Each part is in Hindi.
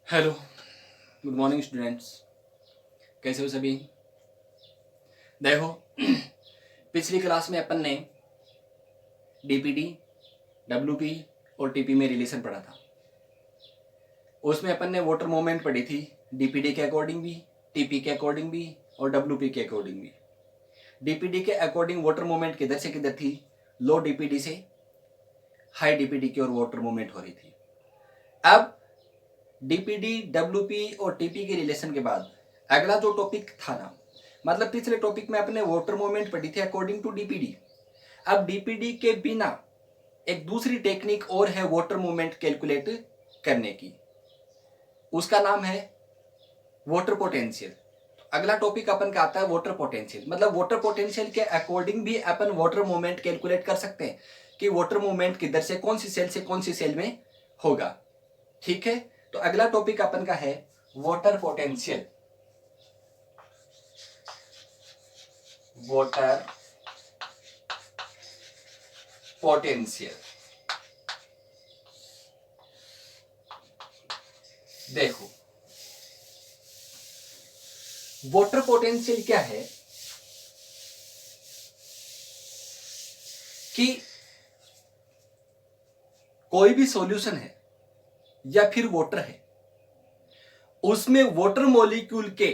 Hello, good morning students. कैसे हो सभी? देखो, पिछली क्लास में अपन ने डीपीडी, डब्ल्यूपी और टीपी में रिलेशन पढ़ा था। उसमें अपन ने वाटर मूवमेंट पढ़ी थी, डीपीडी के अकॉर्डिंग भी, टीपी के अकॉर्डिंग भी और डब्ल्यूपी के अकॉर्डिंग भी। डीपीडी के अकॉर्डिंग वाटर मूवमेंट किधर से किधर थी? लो डीपीडी से हाई डीपीडी की ओर वाटर मूवमेंट हो रही थी। अब डीपीडी, डब्ल्यूपी और टीपी के रिलेशन के बाद अगला जो टॉपिक था ना, मतलब पिछले टॉपिक में अपने वाटर मूवमेंट पढ़ी थी अकॉर्डिंग टू डीपीडी। अब डीपीडी के बिना एक दूसरी टेक्निक और है वाटर मूवमेंट कैलकुलेट करने की, उसका नाम है वाटर पोटेंशियल। अगला टॉपिक अपन का आता है वाटर पोटेंशियल। मतलब वाटर पोटेंशियल के अकॉर्डिंग भी अपन वाटर मूवमेंट कैलकुलेट कर सकते हैं कि वाटर मूवमेंट किधर से कौन सी सेल में होगा। ठीक है, तो अगला टॉपिक अपन का है वाटर पोटेंशियल। वाटर पोटेंशियल, देखो वाटर पोटेंशियल क्या है कि कोई भी सॉल्यूशन है या फिर वाटर है, उसमें वाटर मॉलिक्यूल के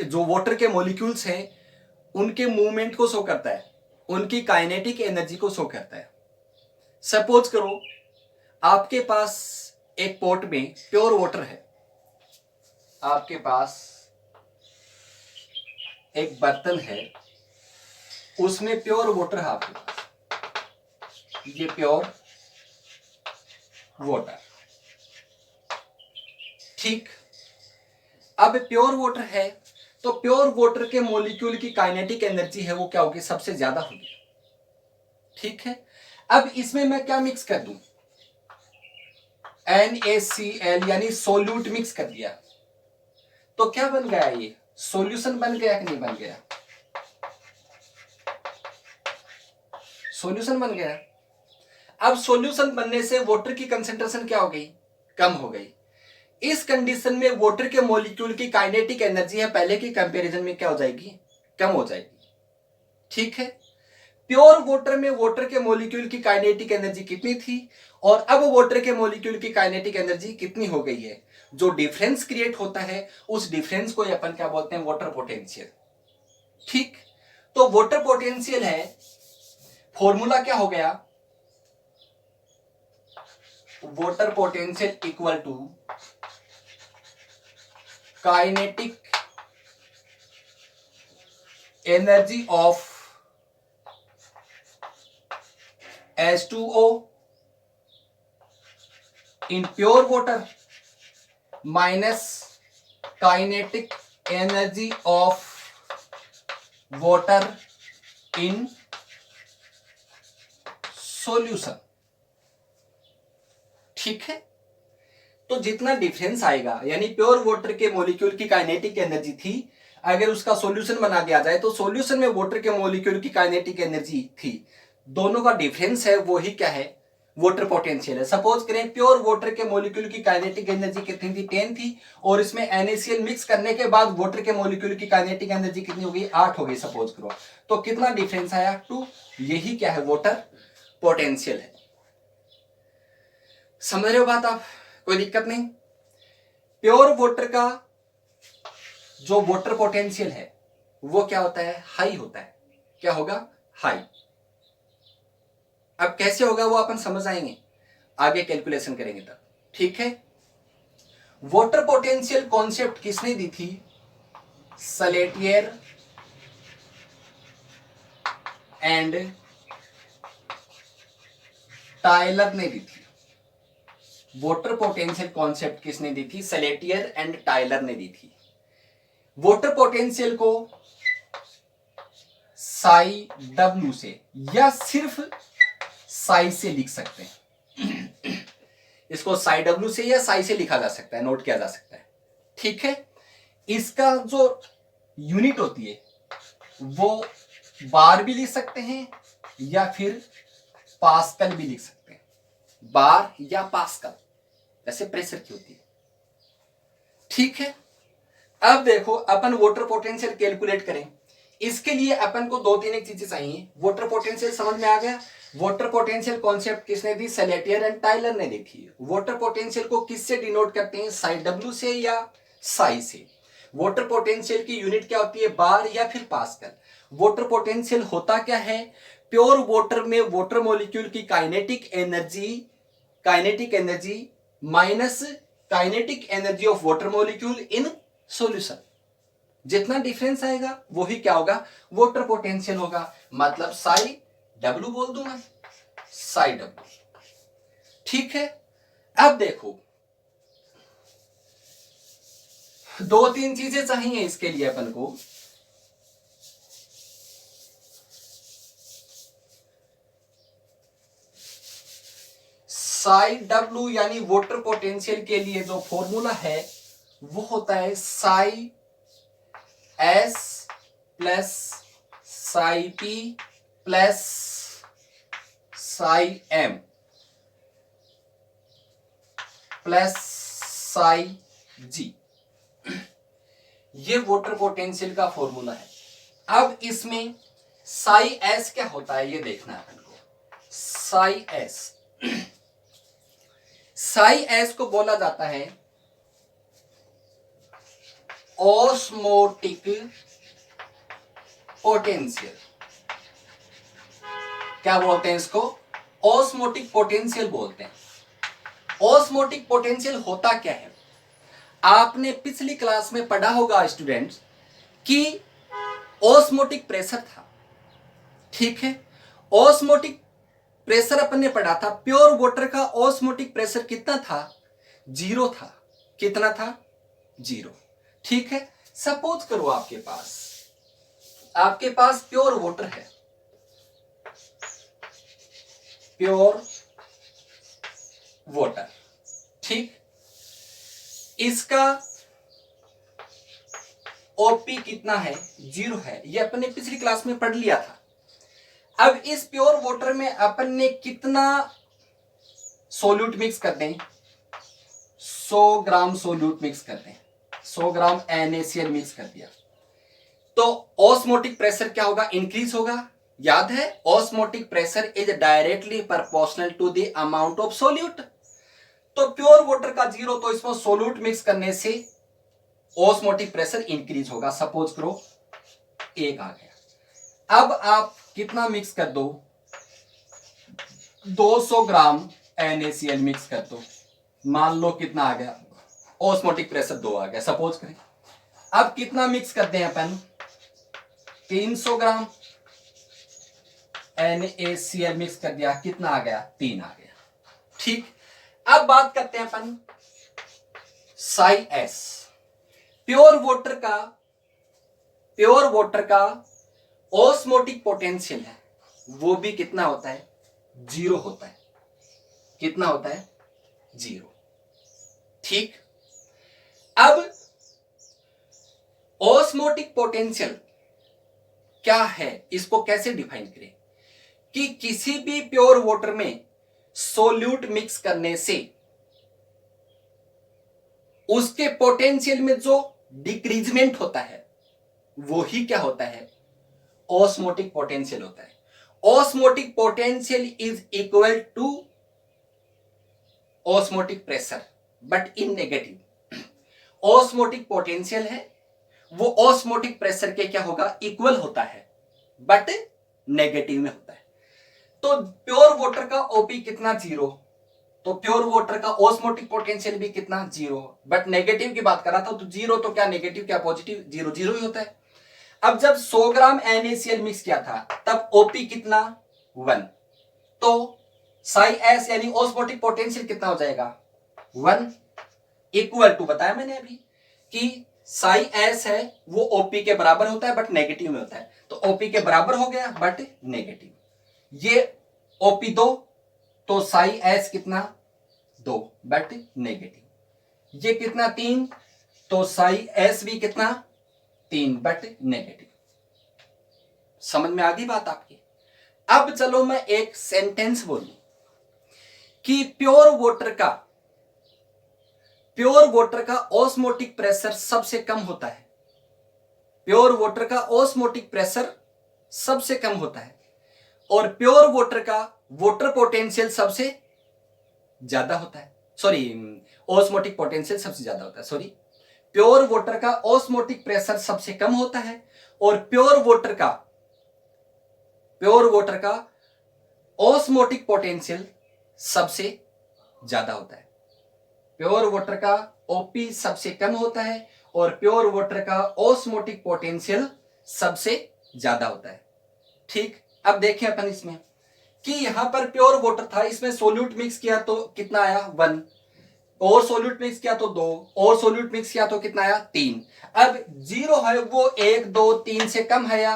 जो वाटर के मॉलिक्यूल्स हैं उनके मूवमेंट को शो करता है, उनकी काइनेटिक एनर्जी को शो करता है। सपोज करो आपके पास एक पॉट में प्योर वाटर है, आपके पास एक बर्तन है, उसमें प्योर वाटर है आपके पास, ये प्योर वाटर। ठीक, अब प्योर वाटर है तो प्योर वाटर के मॉलिक्यूल की काइनेटिक एनर्जी है वो क्या होगी? सबसे ज्यादा होगी। ठीक है, अब इसमें मैं क्या मिक्स कर दूं? NaCl यानी सोल्यूट मिक्स कर दिया तो क्या बन गया? ये सॉल्यूशन बन गया कि नहीं बन गया? सॉल्यूशन बन गया। अब सॉल्यूशन बनने से वाटर की कंसेंट्रेशन क्या हो गई? कम हो गई। इस कंडीशन में वाटर के मॉलिक्यूल की काइनेटिक एनर्जी है पहले की कंपैरिजन में क्या हो जाएगी? कम हो जाएगी। ठीक है, प्योर वाटर में वाटर के मॉलिक्यूल की काइनेटिक एनर्जी कितनी थी और अब वाटर के मॉलिक्यूल की काइनेटिक एनर्जी कितनी हो गई है? जो डिफरेंस क्रिएट होता है उस डिफरेंस को अपन क्या बोलते हैं? Water potential. ठीक, तो वाटर पोटेंशियल है, फॉर्मूला क्या हो गया? Water potential equal to kinetic energy of H2O in pure water minus kinetic energy of water in solution। ठीक है, तो जितना डिफरेंस आएगा यानी प्योर वाटर के मॉलिक्यूल की काइनेटिक एनर्जी थी, अगर उसका सॉल्यूशन बना दिया जाए तो सॉल्यूशन में वाटर के मॉलिक्यूल की काइनेटिक एनर्जी थी, दोनों का डिफरेंस है वही क्या है? वाटर पोटेंशियल है। सपोज करें प्योर वाटर के मॉलिक्यूल की काइनेटिक एनर्जी कितनी थी? 10 थी, और इसमें NaCl मिक्स करने के बाद वाटर के मॉलिक्यूल की काइनेटिक एनर्जी कितनी हो गई? 8 हो गई सपोज करो। तो कितना डिफरेंस आया? 2। यही क्या है? वाटर पोटेंशियल है। समझ रहे हो बात आप? कोई दिक्कत नहीं। प्योर वाटर का जो वाटर पोटेंशियल है वो क्या होता है? हाई होता है। क्या होगा? हाई। अब कैसे होगा वो अपन समझ आएंगे, आगे कैलकुलेशन करेंगे तब। ठीक है, वाटर पोटेंशियल कॉन्सेप्ट किसने दी थी? सलेटियर एंड टायलर ने दी थी। वाटर पोटेंशियल कॉन्सेप्ट किसने दी थी? सलेटियर एंड टायलर ने दी थी। वाटर पोटेंशियल को साई डब्ल्यू से या सिर्फ साई से लिख सकते हैं। इसको साई डब्ल्यू से या साई से लिखा जा सकता है, नोट किया जा सकता है। ठीक है, इसका जो यूनिट होती है वो बार भी लिख सकते हैं या फिर पास्कल भी लिख सकते हैं, बार या पास्कल। वैसे प्रेशर की होती है। ठीक है, अब देखो अपन वाटर पोटेंशियल कैलकुलेट करें। इसके लिए अपन को दो तीन एक चीजें चाहिए। वाटर पोटेंशियल समझ में आ गया। वाटर पोटेंशियल कॉन्सेप्ट किसने दी? सेलेटियर एंड टायलर ने दी थी। वाटर पोटेंशियल को किससे डिनोट करते हैं? साई डब्ल्यू से या साई से। वाटर पोटेंशियल की यूनिट क्या होती है? बार या फिर पास्कल। वाटर पोटेंशियल होता क्या है? प्योर वाटर में वाटर मॉलिक्यूल की kinetic energy minus kinetic energy of water molecule in solution. जितना डिफरेंस आएगा वही क्या होगा? वाटर पोटेंशियल होगा। मतलब साई डब्ल्यू बोल दूं मैं, साई डब्ल्यू। ठीक है, अब देखो दो तीन चीजें चाहिए इसके लिए अपन को। साई डब्ल्यू यानी वाटर पोटेंशियल के लिए जो फॉर्मूला है वो होता है psi S plus psi P plus psi M plus psi G. ये वाटर पोटेंशियल का फॉर्मूला है। अब इसमें साई एस क्या होता है ये देखना है अपन को। साई एस साई एस को बोला जाता है ऑस्मोटिक पोटेंशियल। क्या बोलते हैं इसको? ऑस्मोटिक पोटेंशियल बोलते हैं। ऑस्मोटिक पोटेंशियल होता क्या है? आपने पिछली क्लास में पढ़ा होगा स्टूडेंट्स कि ऑस्मोटिक प्रेशर था। ठीक है, ऑस्मोटिक प्रेशर अपन ने पढ़ा था। प्योर वाटर का ऑस्मोटिक प्रेशर कितना था? 0 था। कितना था? 0। ठीक है, सपोज करो आपके पास प्योर वाटर है, प्योर वाटर। ठीक, इसका ओपी कितना है? 0 है। ये अपन ने पिछली क्लास में पढ़ लिया था। अब इस प्योर वाटर में अपन ने कितना सोल्यूट मिक्स कर दें? 100 ग्राम सोल्यूट मिक्स कर दें, 100 ग्राम NaCl मिक्स कर दिया तो ऑस्मोटिक प्रेशर क्या होगा? इंक्रीज होगा। याद है, osmotic pressure is directly proportional to the amount of solute. तो प्योर वाटर का 0, तो इसमें सोल्यूट मिक्स करने से ऑस्मोटिक प्रेशर इंक्रीज होगा। सपोज करो 1 आ गया। अब आप कितना मिक्स कर दो? 200 ग्राम NaCl मिक्स कर दो। मान लो कितना आ गया? ऑस्मोटिक प्रेशर 2 आ गया, सपोज करें। अब कितना मिक्स करते हैं अपन? 300 ग्राम NaCl मिक्स कर दिया, कितना आ गया? 3 आ गया। ठीक, अब बात करते हैं अपन साई एस। प्योर वाटर का ऑस्मोटिक पोटेंशियल है, वो भी कितना होता है? 0 होता है। कितना होता है? 0। ठीक, अब ऑस्मोटिक पोटेंशियल क्या है, इसको कैसे डिफाइन करें? कि किसी भी प्योर वाटर में सोल्यूट मिक्स करने से उसके पोटेंशियल में जो डिक्रीजमेंट होता है वो ही क्या होता है? ऑस्मोटिक पोटेंशियल होता है। Osmotic potential is equal to osmotic pressure but in negative. Osmotic potential है वो ऑस्मोटिक प्रेशर के क्या होगा? इक्वल होता है बट नेगेटिव में होता है। तो प्योर वाटर का ओपी कितना? 0। तो प्योर वाटर का ऑस्मोटिक पोटेंशियल भी कितना? 0। बट नेगेटिव की बात कर रहा था तो 0 तो क्या नेगेटिव क्या पॉजिटिव? 0 0 ही होता है। अब जब 100 ग्राम NaCl मिक्स किया था तब ओपी कितना? 1। तो साई एस यानी ऑस्मोटिक पोटेंशियल कितना हो जाएगा? 1 इक्वल टू, बताया मैंने अभी कि साई एस है वो ओपी के बराबर होता है बट नेगेटिव में होता है। तो ओपी के बराबर हो गया बट नेगेटिव। ये ओपी 2 तो साई एस कितना? 2 बट नेगेटिव। ये कितना? 3 तो साई एस भी कितना? 3 बट नेगेटिव। समझ में आ गई बात आपकी? अब चलो मैं एक सेंटेंस बोलूं कि प्योर वाटर का प्योर वाटर का ऑस्मोटिक प्रेशर सबसे कम होता है। प्योर वाटर का ऑस्मोटिक प्रेशर सबसे कम होता है और प्योर वाटर का वाटर पोटेंशियल सबसे ज्यादा होता है। सॉरी, ऑस्मोटिक पोटेंशियल सबसे ज्यादा होता है। सॉरी, प्योर वाटर का ऑस्मोटिक प्रेशर सबसे कम होता है और प्योर वाटर का ऑस्मोटिक पोटेंशियल सबसे ज्यादा होता है। प्योर वाटर का ओपी सबसे कम होता है और प्योर वाटर का ऑस्मोटिक पोटेंशियल सबसे ज्यादा होता है। ठीक, अब देखें अपन इसमें कि यहां पर प्योर वाटर था, इसमें सोल्यूट मिक्स किया तो कितना आया 1, और सोल्यूट मिक्स किया तो 2, और सोल्यूट मिक्स किया तो कितना आया 3। अब 0 है वो 1 2 3 से कम है या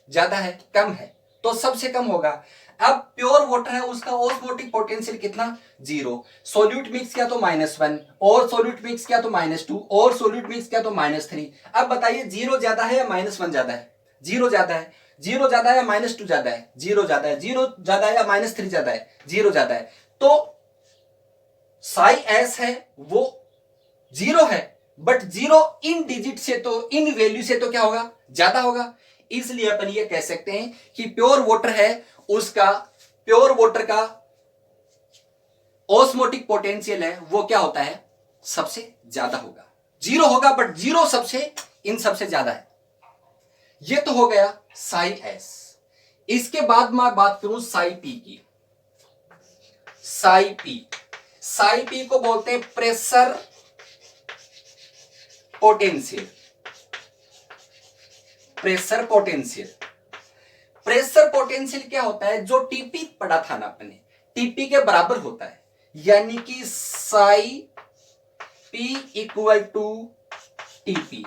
ज्यादा है? कम है, तो सबसे कम होगा। अब प्योर वाटर है, उसका ऑस्मोटिक पोटेंशियल कितना? 0। सोल्यूट मिक्स किया तो -1, और सोल्यूट मिक्स किया तो -2, और सोल्यूट मिक्स किया तो -3। अब बताइए 0 ज्यादा है या -1 ज्यादा है? 0 ज्यादा है। 0 ज्यादा है या -2 ज्यादा है? 0 ज्यादा है। 0 ज्यादा है या -3 ज्यादा है? 0 ज्यादा है। तो साई एस है वो 0 है, बट 0 इन डिजिट से तो, इन वैल्यू से तो क्या होगा? ज्यादा होगा। इसलिए अपन ये कह सकते हैं कि प्योर वाटर है, उसका प्योर वाटर का ऑस्मोटिक पोटेंशियल है वो क्या होता है? सबसे ज्यादा होगा। 0 होगा बट 0 सबसे, इन सबसे ज्यादा है। ये तो हो गया साई एस। इसके बाद मैं बात करूं साई पी की। साई पी को बोलते हैं प्रेशर पोटेंशियल। प्रेशर पोटेंशियल क्या होता है? जो टीपी पढ़ा था ना अपने, टीपी के बराबर होता है, यानी कि psi P equal to TP.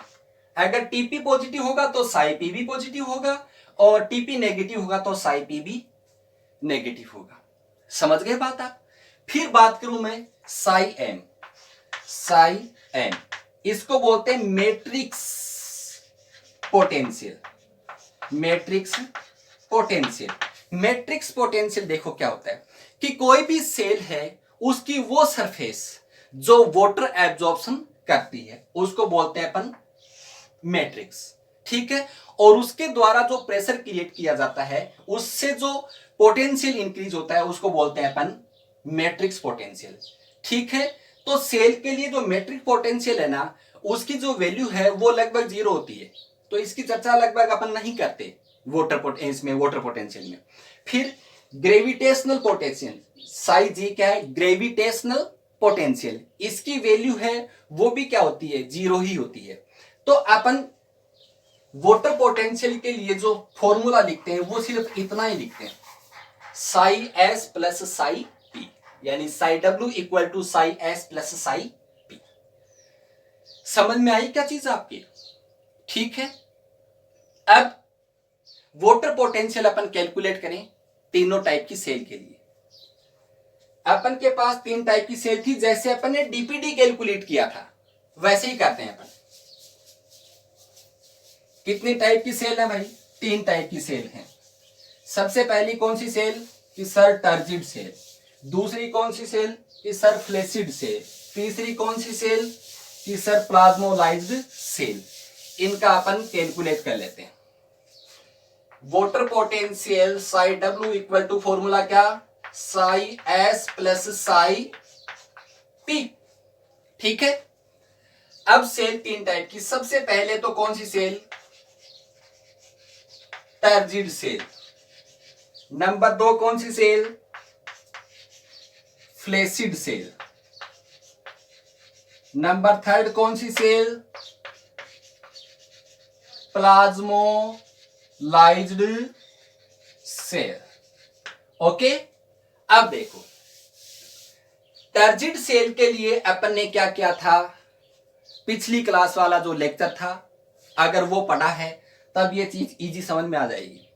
अगर टीपी पॉजिटिव होगा तो साई पी भी पॉजिटिव होगा, और टीपी नेगेटिव होगा तो साई पी भी नेगेटिव होगा। समझ गए बात आप? फिर बात करूं मैं साई एम। इसको बोलते हैं मैट्रिक्स पोटेंशियल। मैट्रिक्स पोटेंशियल देखो क्या होता है कि कोई भी सेल है, उसकी वो सरफेस जो वाटर एब्जॉर्प्शन करती है उसको बोलते हैं अपन मैट्रिक्स। ठीक है, और उसके द्वारा जो प्रेशर क्रिएट किया जाता है, उससे जो पोटेंशियल इंक्रीज होता है उसको बोलते हैं अपन मैट्रिक्स पोटेंशियल। ठीक है, तो सेल के लिए जो मैट्रिक पोटेंशियल है ना, उसकी जो वैल्यू है वो लगभग 0 होती है, तो इसकी चर्चा लगभग अपन नहीं करते वाटर पोटेंशियल में। फिर ग्रेविटेशनल पोटेंशियल, साई जी क्या है? ग्रेविटेशनल पोटेंशियल, इसकी वैल्यू है वो भी क्या होती है? 0 ही होती है। तो अपन वाटर पोटेंशियल के लिए जो फॉर्मूला लिखते हैं वो सिर्फ इतना ही लिखते हैं, psi S plus psi P, यानी psi W equal to psi S plus psi P. समझ में आई क्या चीज आपकी? ठीक है, अब वाटर पोटेंशियल अपन कैलकुलेट करें तीनों टाइप की सेल के लिए। अपन के पास 3 टाइप की सेल थी, जैसे अपन ने डीपीडी कैलकुलेट किया था वैसे ही करते हैं अपन। कितनी टाइप की सेल है भाई? 3 टाइप की सेल है। सबसे पहली कौन सी सेल? कि सर टर्जिड सेल। दूसरी कौन सी सेल? कि सर फ्लैसिड सेल। तीसरी कौन सी सेल? कि सर प्लाज्मोलाइज्ड सेल। इनका अपन कैलकुलेट कर लेते हैं। Water potential psi W equal to formula क्या? Psi S plus psi P. ठीक है, अब सेल 3 टाइप की। सबसे पहले तो कौन सी सेल? Turgid cell. नंबर 2 कौन सी सेल? Flaccid cell. नंबर 3 कौन सी सेल? Plasmolysed cell. ओके, अब देखो टर्जिड सेल के लिए अपन ने क्या किया था? पिछली क्लास वाला जो लेक्चर था, अगर वो पढ़ा है तब ये चीज इजी समझ में आ जाएगी।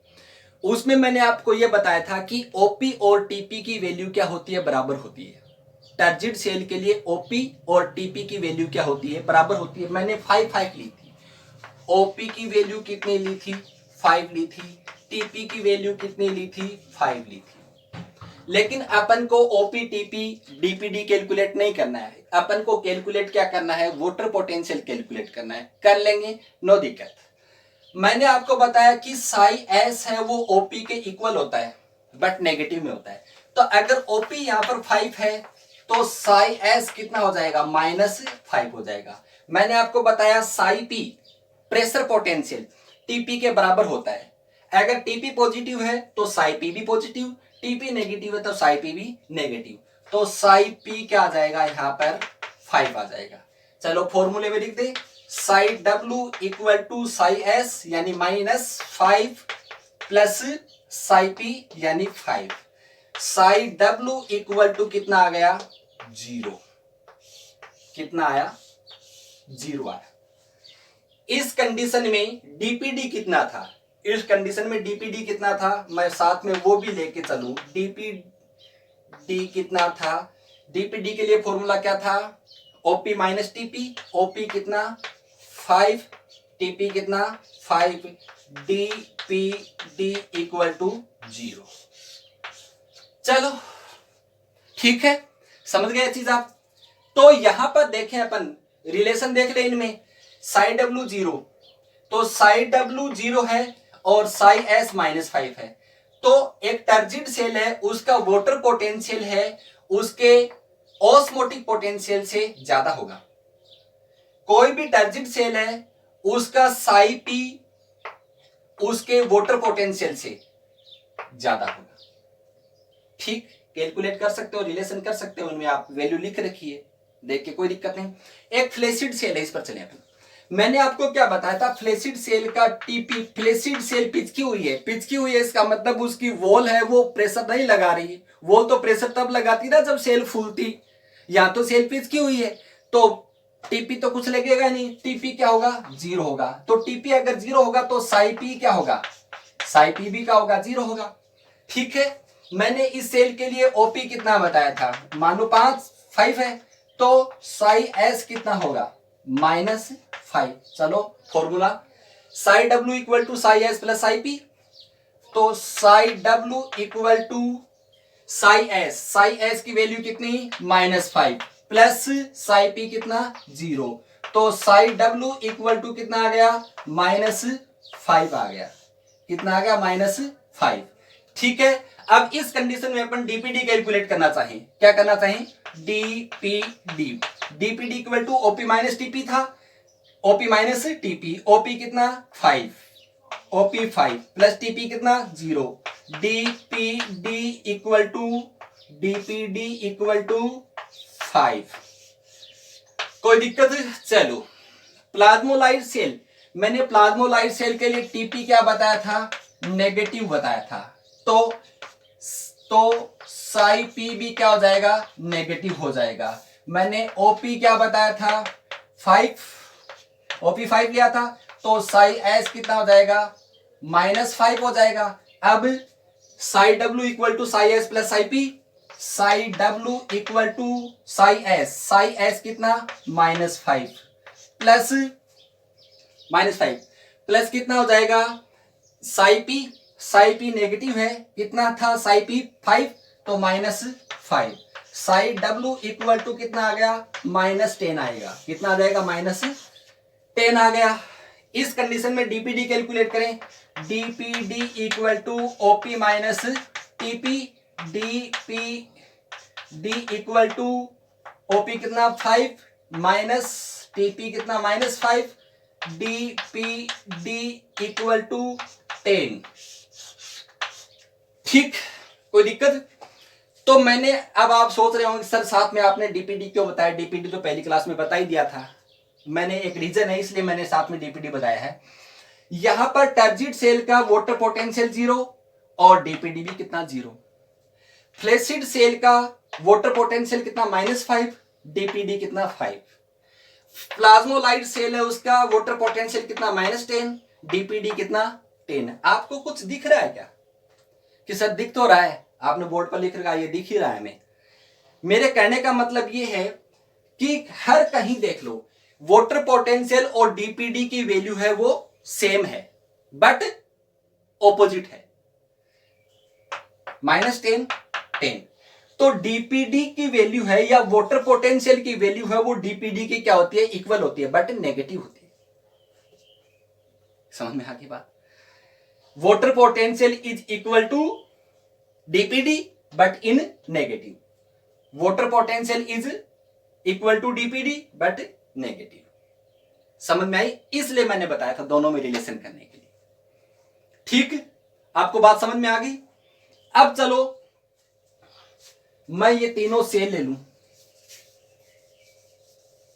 उसमें मैंने आपको ये बताया था कि ओपी और टीपी की वैल्यू क्या होती है? बराबर होती है। टर्जिड सेल के लिए ओपी और टीपी की वैल्यू क्या होती है? बराबर होती है। मैंने 5 ली थी। ओपी की वैल्यू कितनी ली थी? 5 ली थी। टीपी की वैल्यू कितनी ली थी? 5 ली थी। लेकिन अपन को ओपीटीपी डीपीडी कैलकुलेट नहीं करना है, अपन को कैलकुलेट क्या करना है, वोटर पोटेंशियल कैलकुलेट करना है। कर लेंगे, नो दिक्कत। मैंने आपको बताया कि साई एस है वो ओपी के इक्वल होता है बट नेगेटिव में होता है। तो अगर ओपी यहां पर 5 है तो साई एस कितना हो जाएगा, -5 हो जाएगा। मैंने आपको बताया Sai P pressure potential TP के बराबर होता है। अगर टीपी पॉजिटिव है तो साई पी भी पॉजिटिव, टीपी नेगेटिव है तो साई पी भी नेगेटिव। तो साई पी क्या आ जाएगा, यहां पर 5 आ जाएगा। चलो फॉर्मूले में लिख दे, psi W equal to psi S यानी -5 प्लस साई पी यानी 5। साई डब्ल्यू इक्वल टू कितना आ गया, 0। कितना आया, 0 आया। इस कंडीशन में डीपीडी कितना था, इस कंडीशन में डीपीडी कितना था, मैं साथ में वो भी लेके चलूं। डीपीडी कितना था, डीपीडी के लिए फॉर्मूला क्या था, ओपी माइनस टीपी। ओपी कितना 5, टीपी कितना 5, डीपीडी इक्वल टू 0। चलो ठीक है, समझ गए चीज आप। तो यहां पर देखें अपन रिलेशन देख ले इनमें, साई डब्ल्यू 0, तो साई डब्ल्यू 0 है और साई एस -5 है। तो एक टर्जिड सेल है, उसका वाटर पोटेंशियल है उसके ऑस्मोटिक पोटेंशियल से ज्यादा होगा। कोई भी टर्जिड सेल है उसका साई पी उसके वाटर पोटेंशियल से ज्यादा होगा। ठीक, कैलकुलेट कर सकते हो, रिलेशन कर सकते हो, उनमें आप वैल्यू लिख रखिए, देख के कोई दिक्कत नहीं। एक फ्लैसिड सेल है, इस पर चले अपन। मैंने आपको क्या बताया था, फ्लैसिड सेल का टीपी, फ्लैसिड सेल पिचकी हुई है। पिचकी हुई है इसका मतलब उसकी वॉल है वो प्रेशर नहीं लगा रही है। वॉल तो प्रेशर तब लगाती ना जब सेल फूलती, या तो सेल पिचकी हुई है तो टीपी तो कुछ लगेगा नहीं, टीपी क्या होगा, 0 होगा। तो टीपी अगर 0 होगा तो साई पी क्या होगा, साई पी भी क्या होगा, 0 होगा। ठीक है, मैंने इस सेल के लिए ओपी कितना बताया था, मान लो 5 है तो साई एस कितना होगा, -5। चलो formula, psi W equal to psi S plus psi P. तो psi W equal to psi S की वैल्यू कितनी, -5 प्लस साई पी कितना, 0। तो साई डब्ल्यू इक्वल टू कितना आ गया, -5 आ गया। कितना आ गया, -5। ठीक है, अब इस कंडीशन में अपन डीपीडी कैलकुलेट करना चाहें, क्या करना चाहें, DPD equal to OP minus TP था, ओपी माइनस टीपी। ओपी कितना 5, ओपी 5 प्लस टीपी कितना 0। DPD equal to 5। कोई दिक्कत है? चलो प्लाज्मोलाइट सेल, मैंने प्लाज्मोलाइट सेल के लिए टीपी क्या बताया था, नेगेटिव बताया था। तो साई पी भी क्या हो जाएगा, नेगेटिव हो जाएगा। मैंने ओपी क्या बताया था, 5, ओपी 5 लिया था तो साई एस कितना हो जाएगा, -5 हो जाएगा। अब psi W equal to psi S plus psi P, psi W equal to psi S कितना, -5 प्लस प्लस कितना हो जाएगा, साई पी नेगेटिव है, कितना था साई पी 5 तो -5। साई डब्ल्यू इक्वल टू कितना आ गया, -10 आएगा। कितना आ जाएगा, -10 आ गया। इस कंडीशन में डीपीडी कैलकुलेट करें, DPD equal to OP minus TP. DPD equal to OP कितना 5 माइनस टीपी कितना -5। DPD equal to 10। ठीक, कोई दिक्कत? तो मैंने, अब आप सोच रहे होंगे सर साथ में आपने डीपीडी क्यों बताया, डीपीडी तो पहली क्लास में बता ही दिया था। मैंने एक रीजन है इसलिए मैंने साथ में डीपीडी बताया है। यहां पर टर्जिड सेल का वाटर पोटेंशियल 0 और डीपीडी भी कितना 0। फ्लैसिड सेल का वाटर पोटेंशियल कितना -5, डीपीडी कितना 5। प्लाज्मोलाइट सेल है उसका वाटर पोटेंशियल कितना -10, डीपीडी कितना 10। आपको कुछ दिख रहा है क्या, कि सर दिख तो रहा है, आपने बोर्ड पर लिख रखा है, ये दिख ही रहा है हमें। मेरे कहने का मतलब ये है कि हर कहीं देख लो वाटर पोटेंशियल और डीपीडी की वैल्यू है वो सेम है बट ऑपोजिट है। -10 10। तो डीपीडी की वैल्यू है या वाटर पोटेंशियल की वैल्यू है वो डीपीडी की क्या होती है, इक्वल होती है, बट नेगेटिव होती है। समझ में आ गई बात? Water potential is equal to DPD but in negative. Water potential is equal to DPD but negative. समझ में आई? इसलिए मैंने बताया था दोनों में रिलेशन करने के लिए। ठीक, आपको बात समझ में आ गई? अब चलो मैं ये तीनों सेल ले लूं।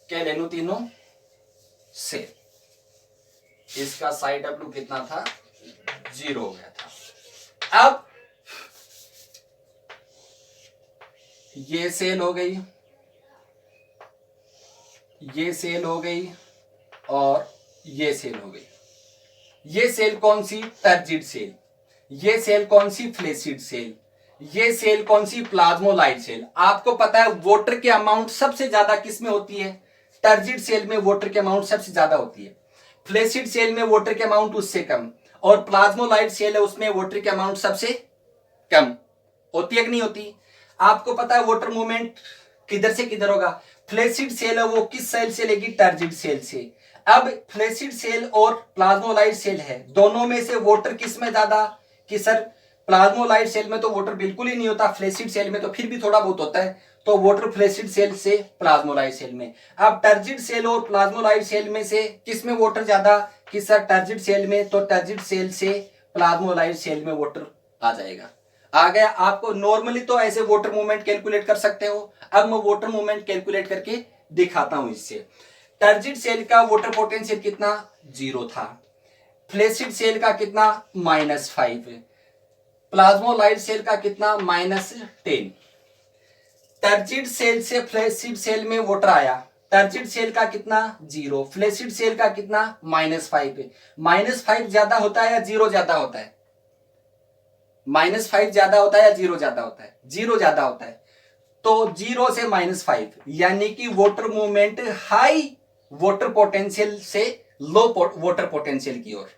क्या ले लूं? तीनों सेल। इसका साइड डब्ल्यू कितना था? 0 हो गया था। अब ये सेल हो गई, ये सेल हो गई और ये सेल हो गई। ये सेल कौन सी? Turgid cell. ये सेल कौन सी? Flaccid cell. ये सेल कौन सी? Plasmolyte cell. आपको पता है वाटर की अमाउंट सबसे ज्यादा किस में होती है? टर्जिड सेल में वाटर की अमाउंट सबसे ज्यादा होती है। फ्लैसिड सेल में वाटर की अमाउंट उससे कम, और प्लाज्मोलाइट सेल है उसमें वाटर की अमाउंट सबसे कम होती है कि नहीं होती? आपको पता है वाटर मूवमेंट किधर से किधर होगा? फ्लैसिड सेल है वो किस सेल से लेगी? टर्जिड सेल से। अब फ्लैसिड सेल और प्लाज्मोलाइट सेल है, दोनों में से वाटर किस में ज्यादा? कि सर प्लाज्मोलाइट सेल में तो वाटर बिल्कुल ही नहीं होता, फ्लैसिड सेल में तो फिर भी थोड़ा बहुत होता है, तो वाटर फ्लैसिड सेल से प्लाज्मोलाइट सेल में। अब टर्जिड सेल और प्लाज्मोलाइट सेल में से किस में वाटर ज्यादा? कि सर टर्जिड सेल में, तो टर्जिड सेल से प्लाज्मोलाइट सेल में वाटर आ जाएगा। आ गया? आपको नॉर्मली तो ऐसे वाटर मूवमेंट कैलकुलेट कर सकते हो। अब मैं वाटर मूवमेंट कैलकुलेट करके दिखाता हूं इससे। टर्जिड सेल का वाटर पोटेंशियल कितना? 0 था। फ्लैसिड सेल का कितना? -5। प्लाज्मोलाइट सेल का कितना? -10। टर्जिड सेल से फ्लैसिड सेल में वाटर आया, टर्जिड सेल का कितना? 0। फ्लैसिड सेल का कितना? -5। -5 ज्यादा होता है या 0 ज्यादा होता है? -5 ज्यादा होता है या 0 ज्यादा होता है? 0 ज्यादा होता है। तो 0 से -5 यानी कि water movement high water potential से लो वाटर पोटेंशियल की ओर।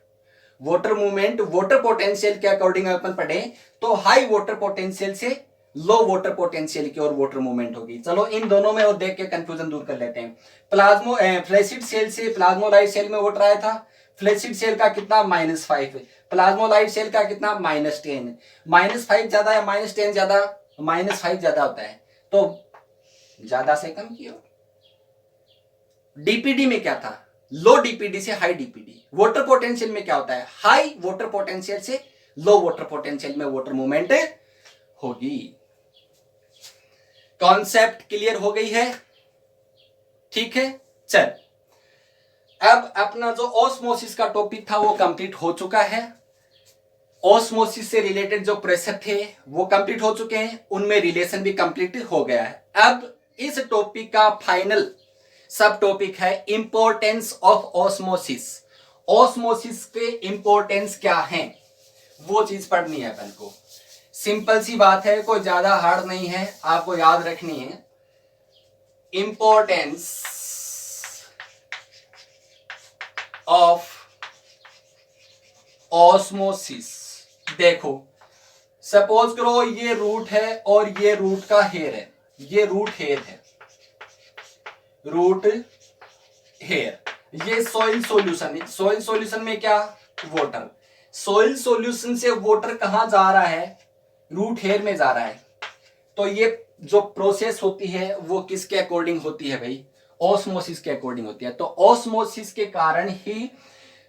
वाटर मूवमेंट वाटर पोटेंशियल के अकॉर्डिंग अपन पढ़े तो हाई वाटर पोटेंशियल से लो वाटर पोटेंशियल की ओर वाटर मूवमेंट होगी। चलो इन दोनों में और देख के कंफ्यूजन दूर कर लेते हैं। फ्लैसिड सेल से प्लाज्मोलाइट सेल में वाटर आया था, फ्लैसिड सेल का कितना? -5। प्लाज्मोलाइट सेल का कितना? -10। -5 ज्यादा या -10 ज्यादा? -5 ज्यादा होता है, तो ज्यादा से कम की ओर। डीपीडी में क्या था? लो डीपीडी से हाई डीपीडी। वाटर पोटेंशियल में क्या होता है? हाई वाटर पोटेंशियल से लो वाटर पोटेंशियल में वाटर मूवमेंट होगी। कॉन्सेप्ट क्लियर हो गई है? ठीक है, चल अब अपना जो ऑस्मोसिस का टॉपिक था वो कंप्लीट हो चुका है। ऑस्मोसिस से रिलेटेड जो प्रेशर थे वो कंप्लीट हो चुके हैं, उनमें रिलेशन भी कंप्लीट हो गया है। अब इस टॉपिक का फाइनल सब टॉपिक है इंपॉर्टेंस ऑफ ऑस्मोसिस। ऑस्मोसिस के इंपॉर्टेंस क्या है वो चीज पढ़नी है अपन को। सिंपल सी बात है, कोई ज्यादा हार्ड नहीं है, आपको याद रखनी है। Importance of osmosis. देखो सपोज करो ये रूट है और ये रूट का हेयर है, ये रूट हेयर है, रूट हेयर। ये सॉइल सॉल्यूशन है, सॉइल सॉल्यूशन में क्या? वाटर। सॉइल सॉल्यूशन से वाटर कहां जा रहा है? रूट हेयर में जा रहा है। तो ये जो प्रोसेस होती है वो किसके अकॉर्डिंग होती है भाई? ऑस्मोसिस के अकॉर्डिंग होती है। तो ऑस्मोसिस के कारण ही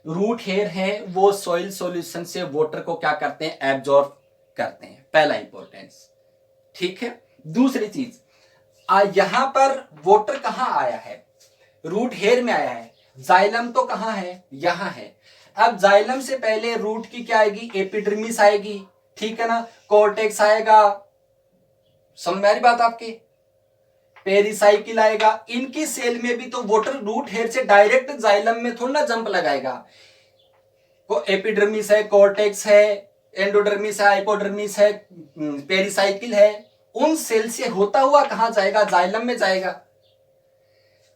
रूट हेयर है वो सॉइल सॉल्यूशन से वाटर को क्या करते हैं? एब्जॉर्ब करते हैं। पहला इंपॉर्टेंस, ठीक है। दूसरी चीज, यहां पर वाटर कहां आया है? रूट हेयर में आया है। जाइलम तो कहां है? यहां है। अब जाइलम से पहले रूट की क्या आएगी? एपिडर्मिस आएगी, ठीक है ना। कॉर्टेक्स आएगा, समझ में आ रही बात आपके? पेरिसाइकिल आएगा। इनकी सेल में भी तो वाटर रूट हेयर से डायरेक्ट जाइलम में थोड़ा ना जंप लगाएगा। को एपिडर्मिस है, कॉर्टेक्स है, एंडोडर्मिस है, हाइपोडर्मिस है, पेरिसाइकिल है, उन सेल से होता हुआ कहां जाएगा? जाइलम में जाएगा।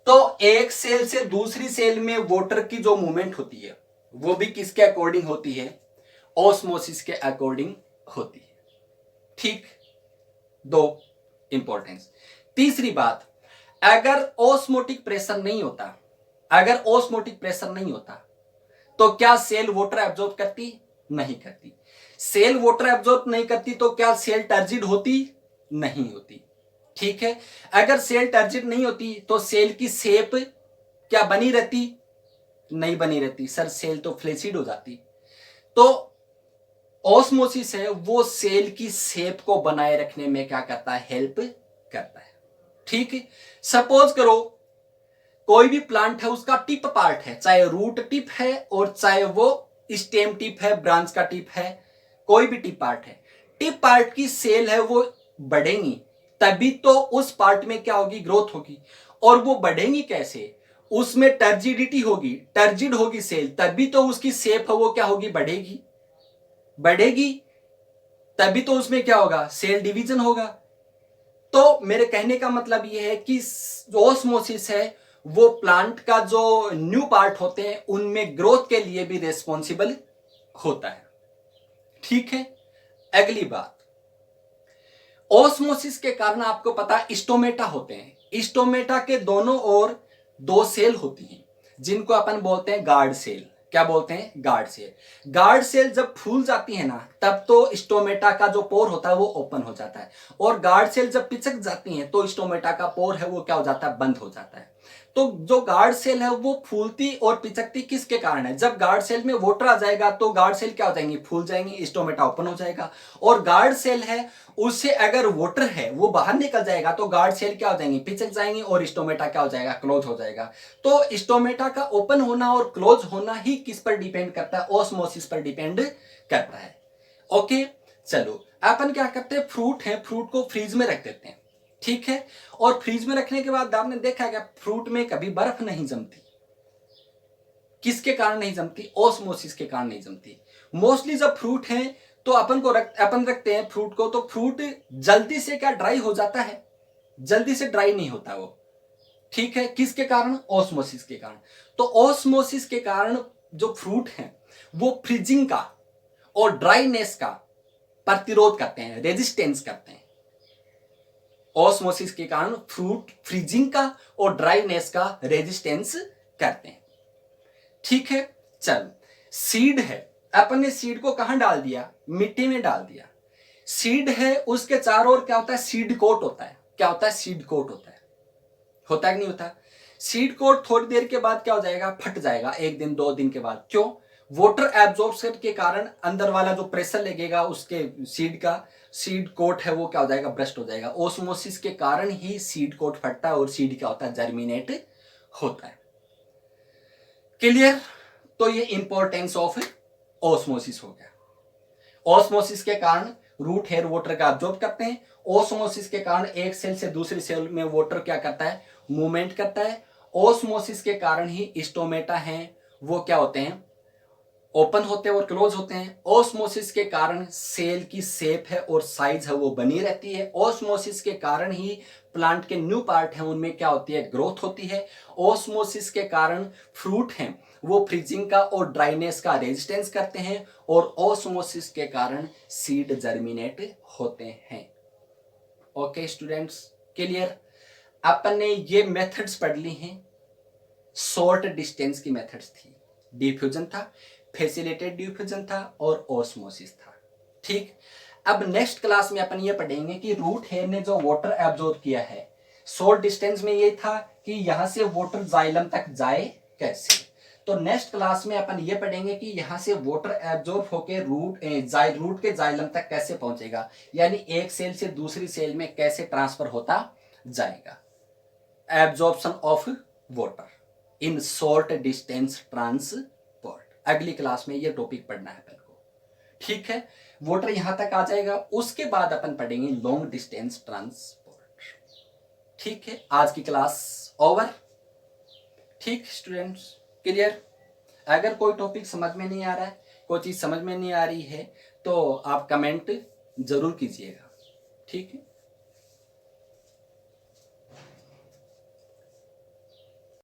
तो एक सेल से दूसरी सेल में वाटर की जो मूवमेंट होती है वो भी किसके अकॉर्डिंग होती है? ऑस्मोसिस के अकॉर्डिंग होती है, ठीक। दो इंपॉर्टेंस। तीसरी बात, अगर ऑस्मोटिक प्रेशर नहीं होता, अगर ऑस्मोटिक प्रेशर नहीं होता तो क्या सेल वाटर एब्जॉर्ब करती? नहीं करती। सेल वाटर एब्जॉर्ब नहीं करती तो क्या सेल टर्जिड होती? नहीं होती। ठीक है, अगर सेल टर्जिड नहीं होती तो सेल की शेप क्या बनी रहती? नहीं बनी रहती सर, सेल तो फ्लैसिड हो जाती। तो ऑस्मोसिस है वो सेल की शेप को बनाए रखने में क्या करता है? हेल्प करता है। ठीक है, सपोज करो कोई भी प्लांट है, उसका टिप पार्ट है, चाहे रूट टिप है और चाहे वो स्टेम टिप है, ब्रांच का टिप है, कोई भी टिप पार्ट है, टिप पार्ट की सेल है वो बढ़ेंगी, तभी तो उस पार्ट में क्या होगी? ग्रोथ होगी। और वो बढ़ेंगी कैसे? उसमें टर्जिडिटी होगी, टर्जिड होगी सेल, तभी तो उसकी शेप है वो क्या होगी? बढ़ेगी। बढ़ेगी तभी तो उसमें क्या होगा? सेल डिवीजन होगा। तो मेरे कहने का मतलब यह है कि ऑस्मोसिस है वो प्लांट का जो न्यू पार्ट होते हैं उनमें ग्रोथ के लिए भी रेस्पॉन्सिबल होता है। ठीक है, अगली बात, ऑस्मोसिस के कारण आपको पता है स्टोमेटा होते हैं। स्टोमेटा के दोनों ओर दो सेल होती हैं जिनको अपन बोलते हैं गार्ड सेल। क्या बोलते हैं? Guard cell. गार्ड सेल जब फूल जाती है ना, तब तो स्टोमेटा का जो पोर होता है वो ओपन हो जाता है, और गार्ड सेल जब पिचक जाती हैं तो स्टोमेटा का पोर है वो क्या हो जाता है? बंद हो जाता है। तो जो गार्ड सेल है वो फूलती और पिचकती किसके कारण है? जब गार्ड सेल में वाटर आ जाएगा तो गार्ड सेल क्या हो जाएंगी? फूल जाएंगी, स्टोमेटा ओपन हो जाएगा। और गार्ड सेल है उससे अगर वाटर है वो बाहर निकल जाएगा तो गार्ड सेल क्या हो जाएंगी? पिचक जाएंगी, और स्टोमेटा क्या हो जाएगा? क्लोज हो जाएगा। तो स्टोमेटा का ओपन होना और क्लोज होना ही किस पर डिपेंड करता है? ऑस्मोसिस पर डिपेंड करता है। ओके, चलो अपन क्या करते हैं, फ्रूट है, फ्रूट को फ्रीज में रख देते हैं। ठीक है, और फ्रीज में रखने के बाद आपने देखा क्या फ्रूट में कभी बर्फ नहीं जमती? किसके कारण नहीं जमती? ऑस्मोसिस के कारण नहीं जमती। मोस्टली जब फ्रूट है तो अपन रखते हैं फ्रूट को, तो फ्रूट जल्दी से क्या ड्राई हो जाता है? जल्दी से ड्राई नहीं होता वो। ठीक है, किसके कारण? ऑस्मोसिस के कारण। तो ऑस्मोसिस के कारण जो फ्रूट है वो फ्रीजिंग का और ड्राईनेस का प्रतिरोध करते हैं, रेजिस्टेंस करते हैं। ऑस्मोसिस के कारण फ्रूट फ्रीजिंग का और ड्राईनेस का रेजिस्टेंस करते हैं। ठीक है, चल सीड है, अपन ने सीड को कहां डाल दिया? मिट्टी में डाल दिया। सीड है उसके चारों ओर क्या होता है? सीड कोट होता है। क्या होता है? सीड कोट होता है। होता है कि नहीं होता? सीड कोट थोड़ी देर के बाद क्या हो जाएगा? फट जाएगा, एक दिन दो दिन के बाद। क्यों? वाटर एब्जॉर्प्शन के कारण अंदर वाला जो प्रेशर लगेगा उसके सीड का, सीड कोट है वो क्या हो जाएगा? ब्रस्ट हो जाएगा। ओस्मोसिस के कारण ही सीड कोट फटता है और सीड क्या होता है? जर्मिनेट होता है। क्लियर? तो ये इंपॉर्टेंस ऑफ ऑस्मोसिस हो गया। ऑस्मोसिस के कारण रूट हेयर वाटर का अब्जॉर्ब करते हैं। ऑस्मोसिस के कारण एक सेल से दूसरी सेल में वाटर क्या करता है? मूवमेंट करता है। ऑस्मोसिस के कारण ही स्टोमेटा हैं वो क्या होते हैं? ओपन होते हैं और क्लोज होते हैं। ऑस्मोसिस के कारण सेल की शेप है और साइज है वो बनी रहती है। ऑस्मोसिस के कारण ही प्लांट के न्यू पार्ट हैं उनमें क्या होती है? ग्रोथ होती है। ऑस्मोसिस के कारण फ्रूट हैं वो फ्रीजिंग का और ड्राइनेस का रेजिस्टेंस करते हैं, और ऑस्मोसिस के कारण सीड जर्मिनेट होते हैं। Okay students, clear? अपन ने ये मेथड्स पढ़ ली हैं। शॉर्ट डिस्टेंस की मेथड्स थी, डिफ्यूजन था, फैसिलिटेटेड डिफ्यूजन था और ऑस्मोसिस था। ठीक, अब नेक्स्ट क्लास में अपन ये पढ़ेंगे कि रूट हेयर ने जो वाटर एब्जॉर्ब किया है, शॉर्ट डिस्टेंस में ये था कि यहां से वाटर जाइलम तक जाए कैसे। तो नेक्स्ट क्लास में अपन ये पढ़ेंगे कि यहां से वाटर एब्जॉर्ब होकर रूट के जाइलम तक कैसे पहुंचेगा, यानी एक सेल से दूसरी सेल में कैसे ट्रांसफर होता जाएगा। Absorption of water in short distance transport, अगली क्लास में ये टॉपिक पढ़ना है अपन को। ठीक है, वाटर यहां तक आ जाएगा, उसके बाद अपन पढ़ेंगे लॉन्ग डिस्टेंस ट्रांसपोर्ट। ठीक है, आज की क्लास ओवर। ठीक स्टूडेंट्स, क्लियर? अगर कोई टॉपिक समझ में नहीं आ रहा है, कोई चीज समझ में नहीं आ रही है, तो आप कमेंट जरूर कीजिएगा। ठीक है।